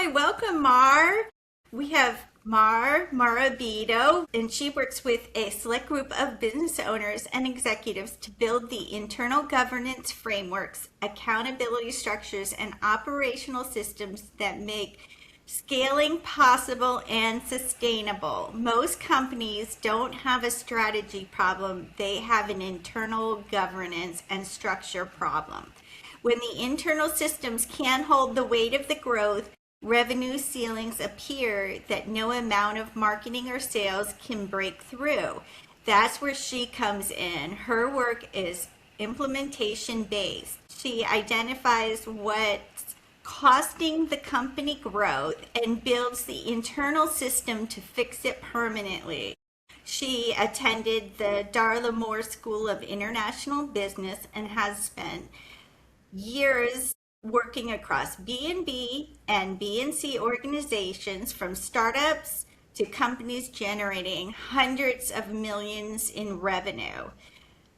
Hi, welcome, Mar. We have Mar Morabito, and she works with a select group of business owners and executives to build the internal governance frameworks, accountability structures, and operational systems that make scaling possible and sustainable. Most companies don't have a strategy problem, they have an internal governance and structure problem. When the internal systems can't hold the weight of the growth, revenue ceilings appear that no amount of marketing or sales can break through. That's where she comes in. Her work is implementation based. She identifies what's costing the company growth and builds the internal system to fix it permanently. She attended the Darla Moore School of International Business and has spent years working across B&B and B&C organizations, from startups to companies generating hundreds of millions in revenue.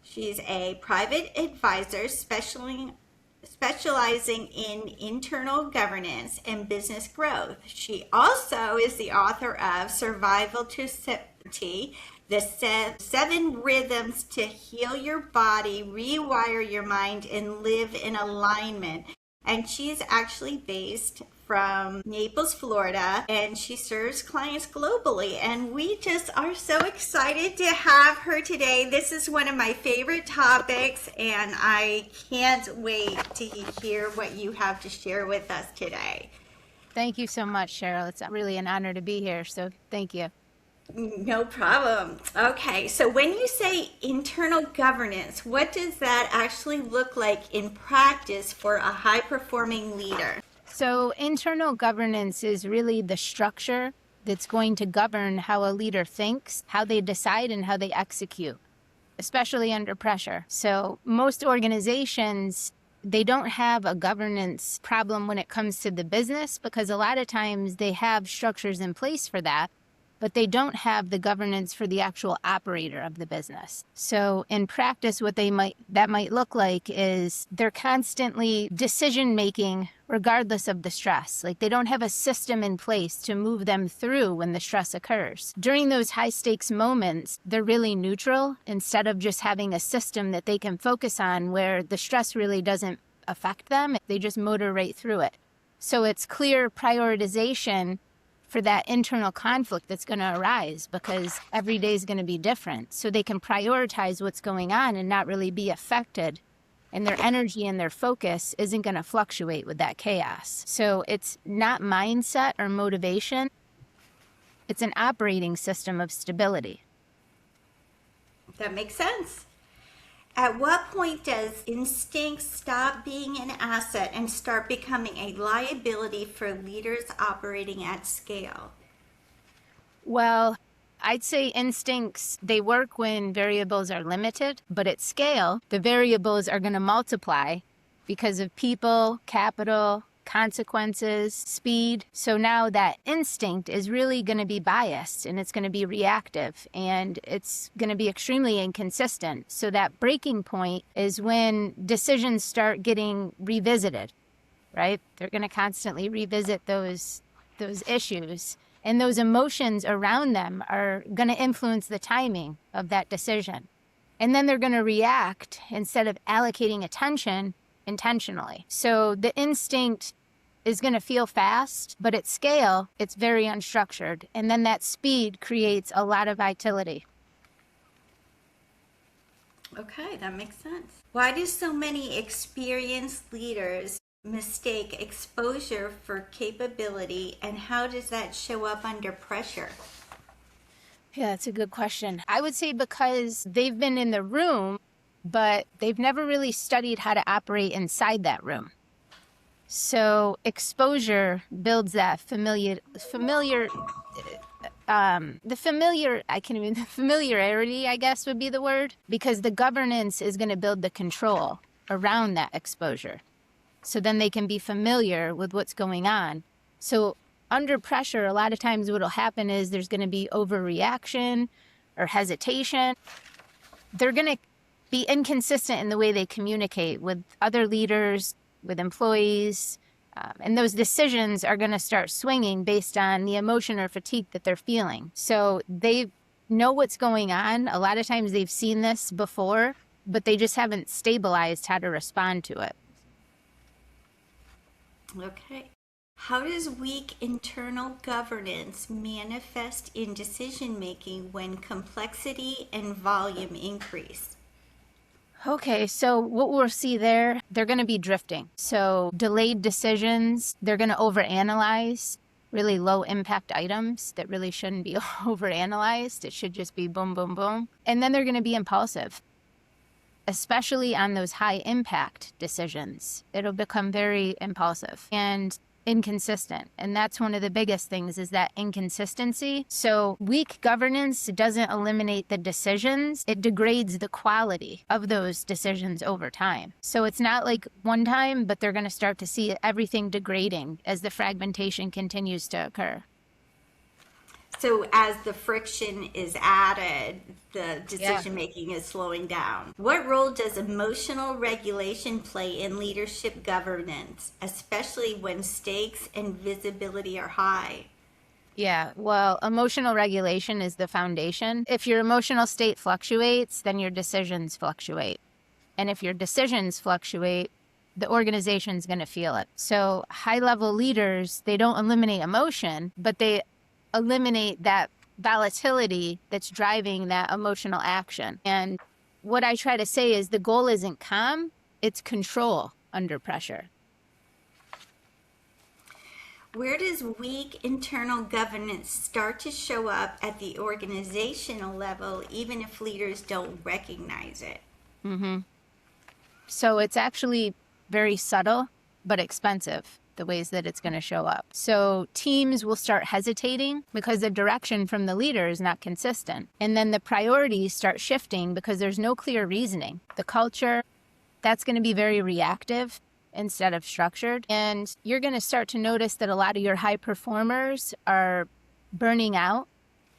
She's a private advisor specializing in internal governance and business growth. She also is the author of Survival to Safety, the 7 rhythms to heal your body, rewire your mind, and live in alignment. And she's actually based from Naples, Florida, and she serves clients globally. And we just are so excited to have her today. This is one of my favorite topics, and I can't wait to hear what you have to share with us today. Thank you so much, Sheryl. It's really an honor to be here, so thank you. No problem. Okay, so when you say internal governance, what does that actually look like in practice for a high-performing leader? So internal governance is really the structure that's going to govern how a leader thinks, how they decide, and how they execute, especially under pressure. So most organizations, they don't have a governance problem when it comes to the business, because a lot of times they have structures in place for that, but they don't have the governance for the actual operator of the business. So in practice, what that might look like is they're constantly decision making regardless of the stress. Like, they don't have a system in place to move them through when the stress occurs. During those high stakes moments, they're really neutral instead of just having a system that they can focus on where the stress really doesn't affect them. They just motor right through it. So it's clear prioritization for that internal conflict that's going to arise, because every day is going to be different. So they can prioritize what's going on and not really be affected. And their energy and their focus isn't going to fluctuate with that chaos. So it's not mindset or motivation. It's an operating system of stability. That makes sense. At what point does instinct stop being an asset and start becoming a liability for leaders operating at scale? Well, I'd say instincts, they work when variables are limited, but at scale, the variables are going to multiply because of people, capital, consequences, speed. So now that instinct is really going to be biased, and it's going to be reactive, and it's going to be extremely inconsistent. So that breaking point is when decisions start getting revisited, right? They're going to constantly revisit those issues, and those emotions around them are going to influence the timing of that decision. And then they're going to react instead of allocating attention intentionally. So the instinct is going to feel fast, but at scale, it's very unstructured. And then that speed creates a lot of volatility. Okay, that makes sense. Why do so many experienced leaders mistake exposure for capability, and how does that show up under pressure? Yeah, that's a good question. I would say because they've been in the room, but they've never really studied how to operate inside that room. So exposure builds that familiarity, I guess would be the word, because the governance is going to build the control around that exposure. So then they can be familiar with what's going on. So under pressure, a lot of times what will happen is there's going to be overreaction or hesitation. They're going to be inconsistent in the way they communicate with other leaders, with employees, And those decisions are going to start swinging based on the emotion or fatigue that they're feeling. So they know what's going on. A lot of times they've seen this before, but they just haven't stabilized how to respond to it. Okay. How does weak internal governance manifest in decision making when complexity and volume increase? Okay, so what we'll see there, they're going to be drifting. So delayed decisions, they're going to overanalyze really low impact items that really shouldn't be overanalyzed. It should just be boom, boom, boom. And then they're going to be impulsive, especially on those high impact decisions. It'll become very impulsive and inconsistent. And that's one of the biggest things, is that inconsistency. So weak governance doesn't eliminate the decisions. It degrades the quality of those decisions over time. So it's not like one time, but they're going to start to see everything degrading as the fragmentation continues to occur. So as the friction is added, the decision making is slowing down. What role does emotional regulation play in leadership governance, especially when stakes and visibility are high? Yeah, well, emotional regulation is the foundation. If your emotional state fluctuates, then your decisions fluctuate. And if your decisions fluctuate, the organization's going to feel it. So high-level leaders, they don't eliminate emotion, but they eliminate that volatility that's driving that emotional action. And what I try to say is the goal isn't calm, it's control under pressure. Where does weak internal governance start to show up at the organizational level, even if leaders don't recognize it? So it's actually very subtle, but expensive, the ways that it's going to show up. So teams will start hesitating because the direction from the leader is not consistent. And then the priorities start shifting because there's no clear reasoning. The culture, that's going to be very reactive instead of structured. And you're going to start to notice that a lot of your high performers are burning out,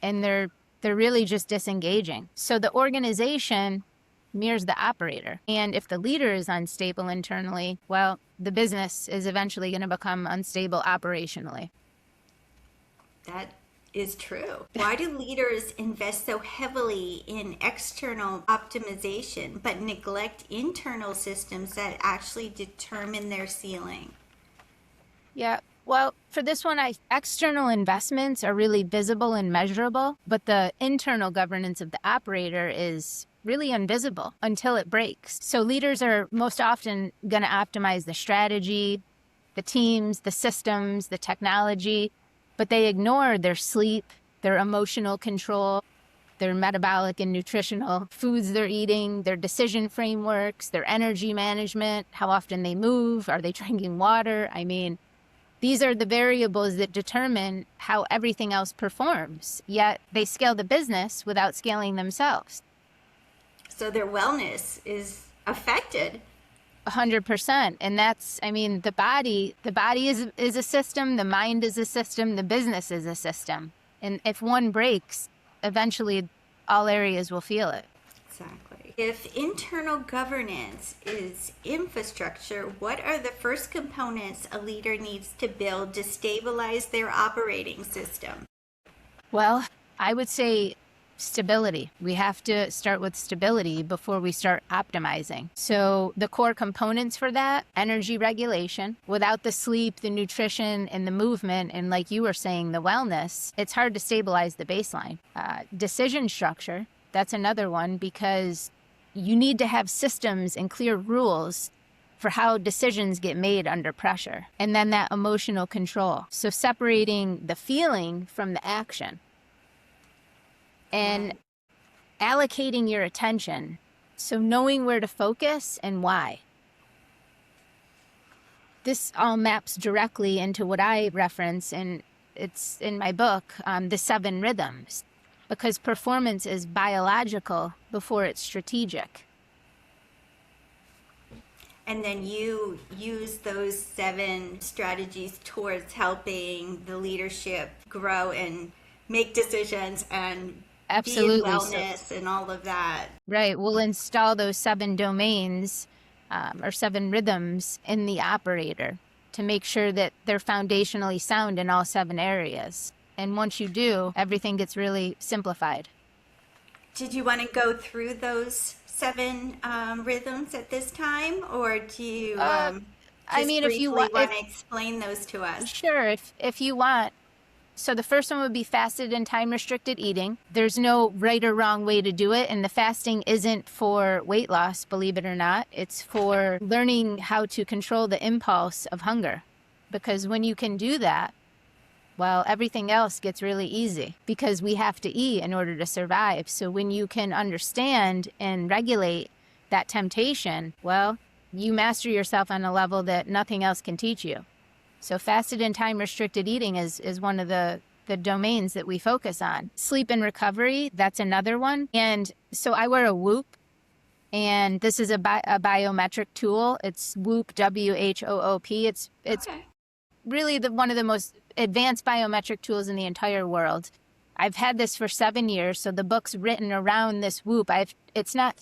and they're really just disengaging. So the organization mirrors the operator. And if the leader is unstable internally, well, the business is eventually going to become unstable operationally. That is true. Why do leaders invest so heavily in external optimization but neglect internal systems that actually determine their ceiling? Yeah. Well, for this one, external investments are really visible and measurable, but the internal governance of the operator is really invisible until it breaks. So leaders are most often going to optimize the strategy, the teams, the systems, the technology, but they ignore their sleep, their emotional control, their metabolic and nutritional foods they're eating, their decision frameworks, their energy management, how often they move, are they drinking water? I mean, these are the variables that determine how everything else performs, yet they scale the business without scaling themselves. So their wellness is affected. 100%. And that's, I mean, the body is a system, the mind is a system, the business is a system. And if one breaks, eventually all areas will feel it. Exactly. If internal governance is infrastructure, what are the first components a leader needs to build to stabilize their operating system? Well, I would say stability. We have to start with stability before we start optimizing. So the core components for that, energy regulation. Without the sleep, the nutrition, and the movement, and like you were saying, the wellness, it's hard to stabilize the baseline. Decision structure, that's another one, because you need to have systems and clear rules for how decisions get made under pressure. And then that emotional control. So separating the feeling from the action. And allocating your attention. So knowing where to focus and why. This all maps directly into what I reference, and it's in my book, the 7 rhythms, because performance is biological before it's strategic. And then you use those 7 strategies towards helping the leadership grow and make decisions and absolutely be in wellness and all of that. Right. We'll install those 7 domains or 7 rhythms in the operator. to make sure that they're foundationally sound in all 7 areas. And once you do, everything gets really simplified. Did you want to go through those 7 rhythms at this time, or do you I just mean, if you briefly want, want to explain those to us? sure, if you want. So the first one would be fasted and time-restricted eating. There's no right or wrong way to do it, and the fasting isn't for weight loss, believe it or not. It's for learning how to control the impulse of hunger. Because when you can do that, well, everything else gets really easy because we have to eat in order to survive. So when you can understand and regulate that temptation, well, you master yourself on a level that nothing else can teach you. So fasted and time-restricted eating is one of the domains that we focus on. Sleep and recovery, that's another one. And so I wear a Whoop, and this is a biometric tool. It's Whoop, WHOOP. It's Okay. really one of the most advanced biometric tools in the entire world. I've had this for 7 years, so the book's written around this Whoop. It's not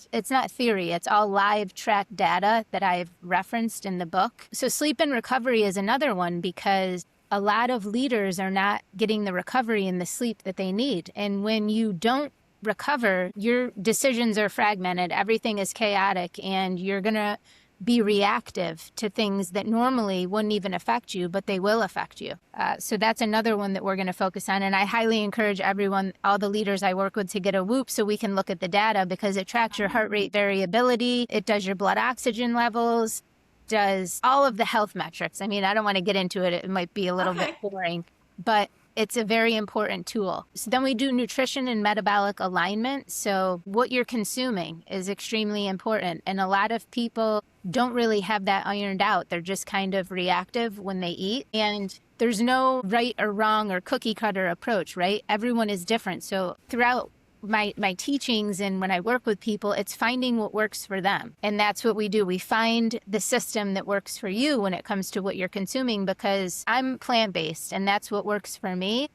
theory. It's all live track data that I've referenced in the book. So sleep and recovery is another one because a lot of leaders are not getting the recovery and the sleep that they need. And when you don't recover, your decisions are fragmented. Everything is chaotic, and you're going to be reactive to things that normally wouldn't even affect you, but they will affect you. So that's another one that we're going to focus on. And I highly encourage everyone, all the leaders I work with, to get a Whoop so we can look at the data, because it tracks your heart rate variability. It does your blood oxygen levels, does all of the health metrics. I mean, I don't want to get into it. It might be a little bit boring, but it's a very important tool. So then we do nutrition and metabolic alignment. So what you're consuming is extremely important. And a lot of people don't really have that ironed out. They're just kind of reactive when they eat. And there's no right or wrong or cookie cutter approach, right? Everyone is different. So throughout my teachings and when I work with people, it's finding what works for them. And that's what we do. We find the system that works for you when it comes to what you're consuming, because I'm plant-based and that's what works for me.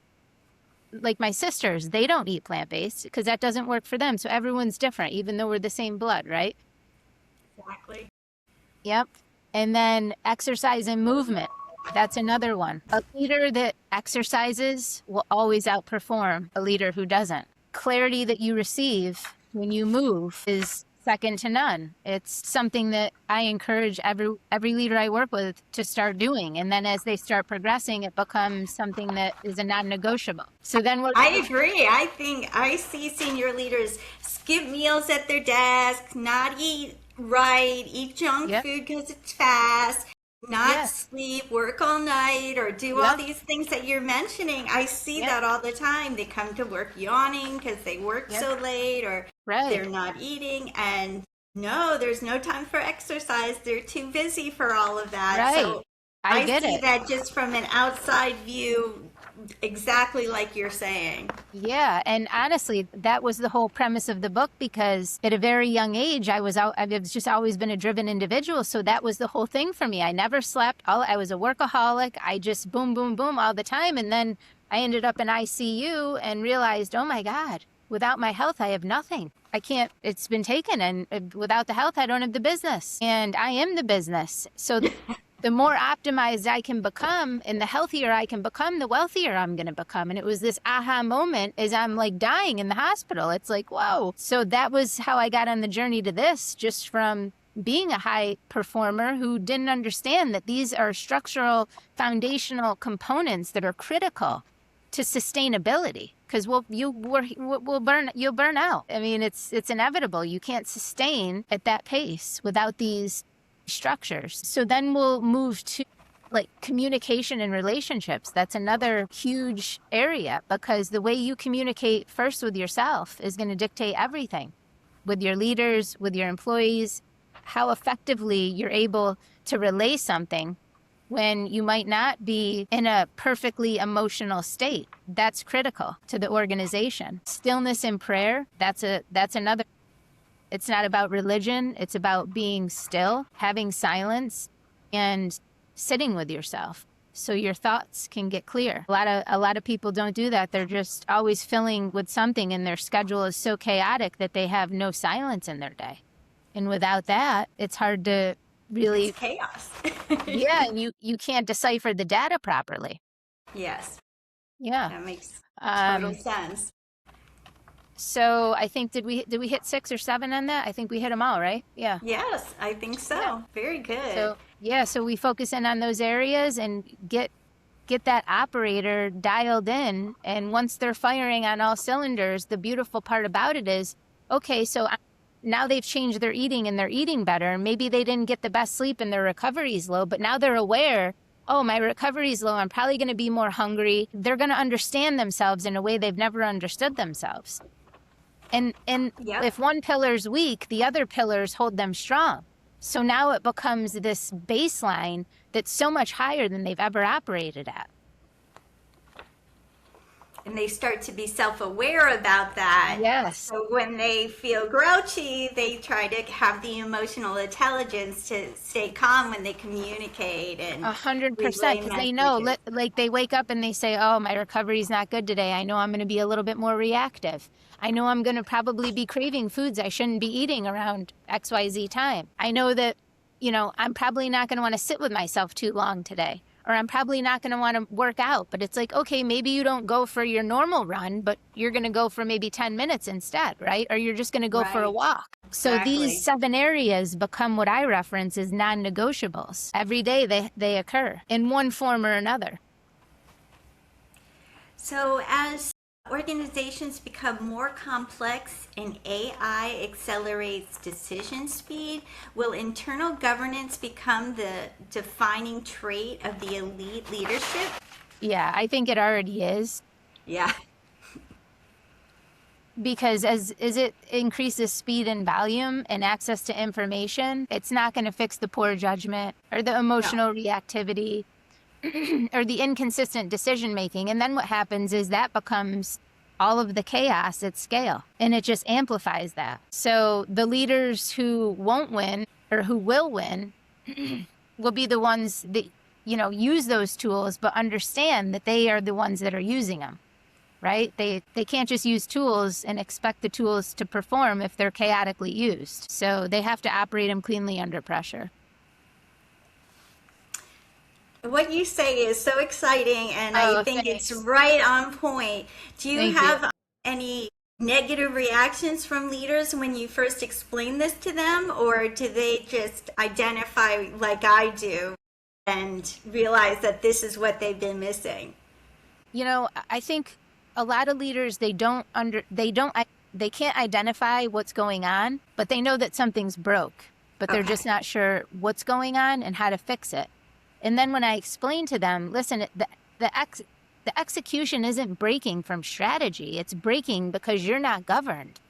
Like my sisters, they don't eat plant-based because that doesn't work for them. So everyone's different, even though we're the same blood, right? Exactly. Yep. And then exercise and movement. That's another one. A leader that exercises will always outperform a leader who doesn't. Clarity that you receive when you move is second to none. It's something that I encourage every leader I work with to start doing. And then as they start progressing, it becomes something that is a non-negotiable. So then I agree. I think I see senior leaders skip meals at their desk, not eat right, eat junk food because it's fast, not sleep, work all night, or do all these things that you're mentioning. I see that all the time. They come to work yawning because they work so late, or they're not eating. And no, there's no time for exercise. They're too busy for all of that. Right. So I see that just from an outside view, exactly like you're saying. Yeah. And honestly, that was the whole premise of the book, because at a very young age, I've just always been a driven individual. So that was the whole thing for me. I never slept. I was a workaholic. I just boom, boom, boom all the time. And then I ended up in ICU and realized, oh my God, without my health, I have nothing. I can't, it's been taken. And without the health, I don't have the business. And I am the business. So the more optimized I can become and the healthier I can become, the wealthier I'm going to become. And it was this aha moment as I'm like dying in the hospital. It's like, whoa. So that was how I got on the journey to this, just from being a high performer who didn't understand that these are structural, foundational components that are critical to sustainability. Because you'll burn out. I mean, it's inevitable. You can't sustain at that pace without these structures. So then we'll move to like communication and relationships. That's another huge area, because the way you communicate first with yourself is going to dictate everything with your leaders, with your employees, how effectively you're able to relay something when you might not be in a perfectly emotional state. That's critical to the organization. Stillness and prayer, that's another. It's not about religion. It's about being still, having silence, and sitting with yourself so your thoughts can get clear. A lot of people don't do that. They're just always filling with something, and their schedule is so chaotic that they have no silence in their day. And without that, it's hard to really, It's chaos. yeah, and you can't decipher the data properly. Yes, Yeah. that makes total Um, sense. so I think did we hit 6 or 7 on that? I think we hit them all, right? Yeah. Yes, I think Yeah. so. Very good. So yeah, so we focus in on those areas and get that operator dialed in. And once they're firing on all cylinders, the beautiful part about it is, okay, so now they've changed their eating and they're eating better. Maybe they didn't get the best sleep and their recovery is low, but now they're aware, oh, my recovery is low. I'm probably going to be more hungry. They're going to understand themselves in a way they've never understood themselves. And Yep. if one pillar's weak, the other pillars hold them strong. So now it becomes this baseline that's so much higher than they've ever operated at. And they start to be self-aware about that. Yes. So when they feel grouchy, they try to have the emotional intelligence to stay calm when they communicate and 100%, relay because they know, messages. like they wake up and they say, oh, my recovery's not good today. I know I'm going to be a little bit more reactive. I know I'm going to probably be craving foods I shouldn't be eating around XYZ time. I know that, I'm probably not going to want to sit with myself too long today. Or I'm probably not going to want to work out. But it's like, okay, maybe you don't go for your normal run, but you're going to go for maybe 10 minutes instead, right? Or you're just going to go for a Right. walk. So Exactly. these 7 areas become what I reference as non-negotiables. Every day they occur in one form or another. So as organizations become more complex and AI accelerates decision speed, will internal governance become the defining trait of the elite leadership? Yeah, I think it already is. Yeah. Because as it increases speed and volume and access to information, it's not going to fix the poor judgment or the emotional reactivity or the inconsistent decision making. And then what happens is that becomes all of the chaos at scale, and it just amplifies that. So the leaders who won't win or who will win will be the ones that, use those tools, but understand that they are the ones that are using them. Right? They can't just use tools and expect the tools to perform if they're chaotically used. So they have to operate them cleanly under pressure. What you say is so exciting, and I think Thanks. it's right on point. Do you Thank have any negative reactions from leaders when you first explain this to them, or do they just identify like I do and realize that this is what they've been missing? I think a lot of leaders, they can't identify what's going on, but they know that something's broke, but they're just not sure what's going on and how to fix it. And then when I explain to them, listen, the execution isn't breaking from strategy. It's breaking because you're not governed.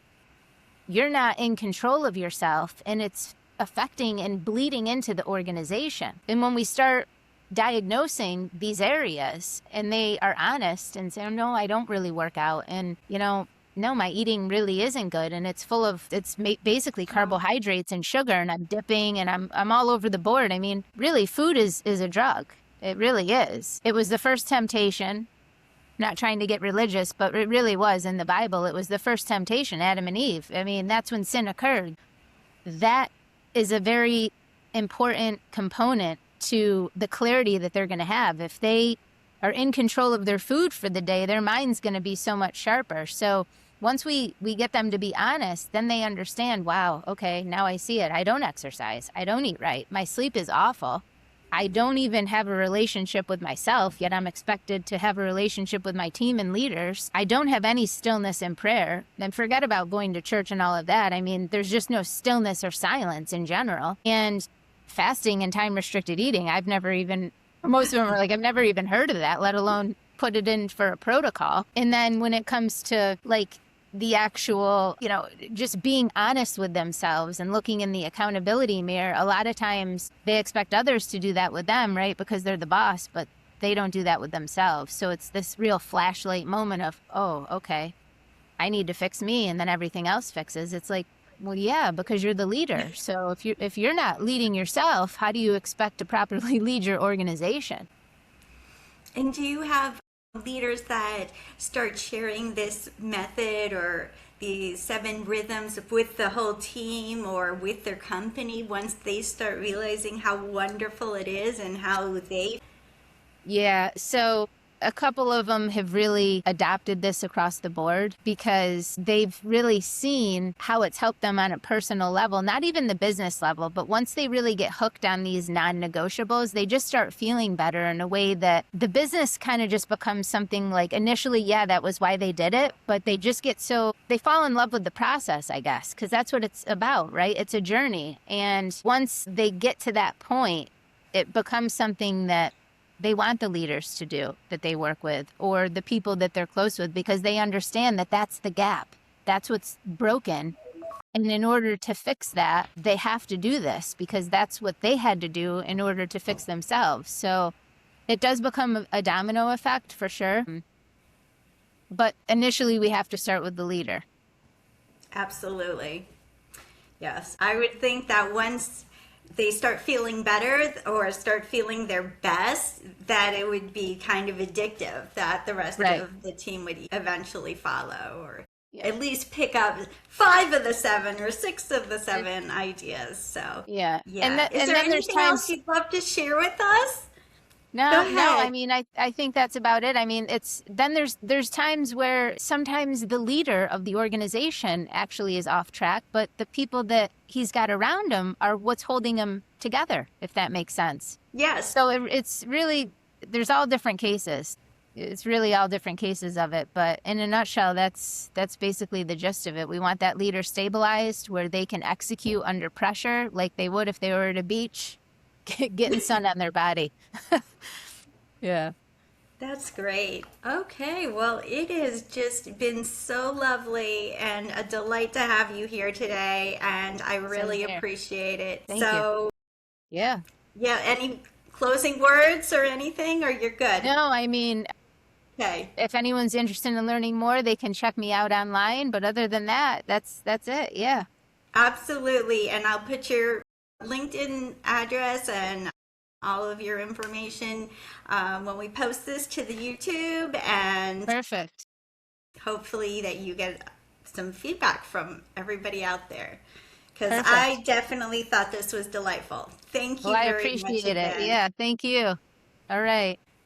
You're not in control of yourself, and it's affecting and bleeding into the organization. And when we start diagnosing these areas and they are honest and say, oh, no, I don't really work out. And, no, my eating really isn't good. And it's full of, basically carbohydrates and sugar, and I'm dipping and I'm all over the board. I mean, really, food is a drug. It really is. It was the first temptation. Not trying to get religious, but it really was in the Bible. It was the first temptation, Adam and Eve. I mean, that's when sin occurred. That is a very important component to the clarity that they're going to have. If they are in control of their food for the day, their mind's going to be so much sharper. So once we get them to be honest, then they understand, wow, okay, now I see it. I don't exercise. I don't eat right. My sleep is awful. I don't even have a relationship with myself, yet I'm expected to have a relationship with my team and leaders. I don't have any stillness in prayer. And forget about going to church and all of that. I mean, there's just no stillness or silence in general. And fasting and time-restricted eating, most of them are like, I've never even heard of that, let alone put it in for a protocol. And then when it comes to like the actual, just being honest with themselves and looking in the accountability mirror, a lot of times they expect others to do that with them, right? Because they're the boss, but they don't do that with themselves. So it's this real flashlight moment of, oh, okay, I need to fix me, and then everything else fixes. It's like, well, yeah, because you're the leader. So if you're not leading yourself, how do you expect to properly lead your organization? And do you have leaders that start sharing this method or the 7 rhythms with the whole team or with their company, once they start realizing how wonderful it is and how they Yeah, so a couple of them have really adopted this across the board because they've really seen how it's helped them on a personal level, not even the business level, but once they really get hooked on these non-negotiables, they just start feeling better in a way that the business kind of just becomes something like initially, yeah, that was why they did it, but they just get so they fall in love with the process, I guess, because that's what it's about, right? It's a journey. And once they get to that point, it becomes something that they want the leaders to do that they work with or the people that they're close with because they understand that that's the gap. That's what's broken. And in order to fix that, they have to do this because that's what they had to do in order to fix themselves. So it does become a domino effect for sure. But initially, we have to start with the leader. absolutely. Yes, I would think that once they start feeling better or start feeling their best, that it would be kind of addictive, that the rest Right. of the team would eventually follow or Yeah. at least pick up 5 of the 7 or 6 of the 7 ideas. So, Yeah. yeah. Is And there then there's anything else times. you'd love to share with us? Go No, I ahead. mean, I think that's about it. I mean, it's then there's times where sometimes the leader of the organization actually is off track, but the people that he's got around him are what's holding him together, if that makes sense. Yes. So it's really there's all different cases. It's really all different cases of it, but in a nutshell, that's basically the gist of it. We want that leader stabilized where they can execute under pressure like they would if they were at a beach, getting sun on their body. Yeah. That's great. Okay, well, it has just been so lovely and a delight to have you here today, and I Same really here. appreciate it. Thank you. So, Yeah. yeah, any closing words or anything, or you're good? No, I mean, Okay, if anyone's interested in learning more, they can check me out online. But other than that, that's it. Yeah. absolutely. And I'll put your LinkedIn address and all of your information when we post this to the YouTube, and Perfect. hopefully that you get some feedback from everybody out there. Because I Perfect. definitely thought this was delightful. Thank Well, you I very much appreciate it. again. Yeah. Thank you. All right.